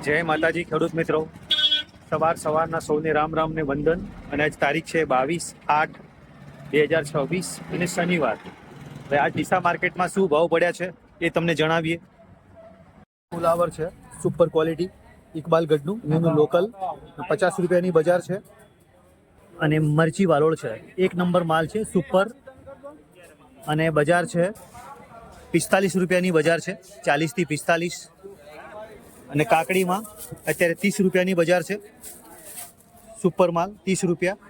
જય માતાજી ખેડૂત મિત્રો, સવારના સૌને રામ રામ ને વંદન। અને આજ તારીખ છે 22/8/2026 અને શનિવાર। હવે આજ ડીસા માર્કેટમાં શું ભાવ પડ્યા છે એ તમને જણાવીએ। ફુલાવર છે સુપર ક્વોલિટી ઇકબાલગઢનું, એનું લોકલ 50 રૂપિયાની બજાર છે। અને મરચી વાલોળ છે, એક નંબર માલ છે સુપર, અને બજાર છે 45 રૂપિયાની બજાર છે, 40 થી 45। અને કાકડીમાં અત્યારે 30 રૂપિયાની બજાર છે, સુપર માલ 30 રૂપિયા।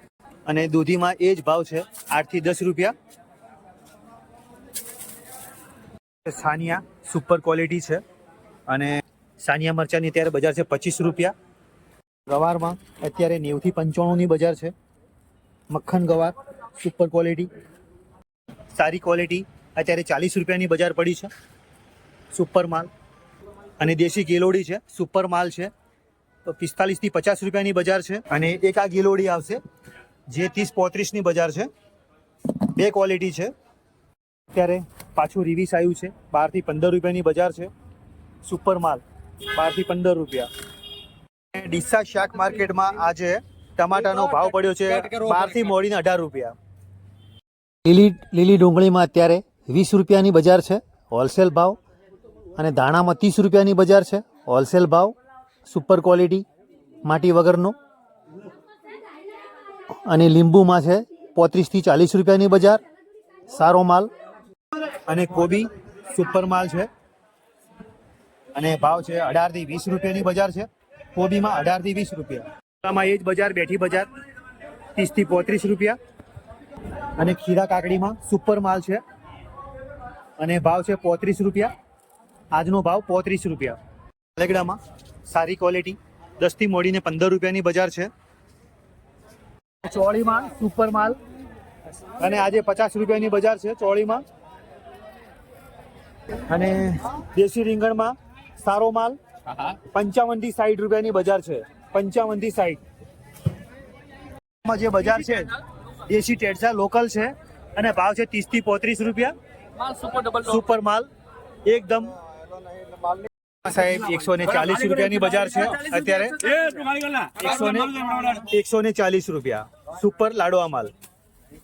અને દૂધીમાં એ જ ભાવ છે 8 થી 10 રૂપિયા। સાનિયા સુપર ક્વોલિટી છે, અને સાનિયા મરચાની અત્યારે બજાર છે 25 રૂપિયા। ગવારમાં અત્યારે 90 થી 95ની બજાર છે। મક્ખન ગવાર સુપર ક્વોલિટી સારી ક્વોલિટી અત્યારે 40 રૂપિયાની બજાર પડી છે, સુપર માલ। અને દેશી ગેલોડી છે, સુપર માલ છે, તો 45 થી 50 રૂપિયાની બજાર છે। અને એક આ ગેલોડી આવશે જે 30-35ની બજાર છે, બે ક્વોલિટી છે। અત્યારે પાછું રિવીસ આવ્યું છે, 12 થી 15 રૂપિયાની બજાર છે, સુપર માલ 12 થી 15 રૂપિયા। ડીસા શાક માર્કેટમાં આજે ટમાટાનો ભાવ પડ્યો છે 12 થી મોડીને 18 રૂપિયા। લીલી ડુંગળીમાં અત્યારે 20 રૂપિયાની બજાર છે, હોલસેલ ભાવ। અને ધાણામાં 30 રૂપિયાની બજાર છે, હોલસેલ ભાવ, સુપર ક્વોલિટી માટી વગરનો। અને લીંબુમાં છે 35 થી 40 રૂપિયાની બજાર, સારો માલ। અને કોબી સુપર માલ છે, અને ભાવ છે 18 થી 20 રૂપિયાની બજાર છે, કોબીમાં 18 થી 20 રૂપિયા। આમાં એ જ બજાર, બેઠી બજાર 30 થી 35 રૂપિયા। અને ખીરા કાકડીમાં સુપર માલ છે, અને ભાવ છે 35 રૂપિયા, આજનો ભાવ 35 રૂપિયા। લેગડામાં સારી ક્વોલિટી 10 થી મોડીને 15 રૂપિયાની બજાર છે। ચોળીમાં સુપર માલ, અને આજે 50 રૂપિયાની બજાર છે ચોળીમાં। અને દેશી રીંગણમાં સારો માલ 55 થી 60 રૂપિયાની બજાર છે, 55 થી 60। જે બજાર છે દેશી ટેડસા લોકલ છે, અને ભાવ છે 30 થી 35 રૂપિયા, સુપર માલ એકદમ સાહેબ। 140 રૂપિયાની બજાર છે અત્યારે, 140 રૂપિયા સુપર લાડવા માલ।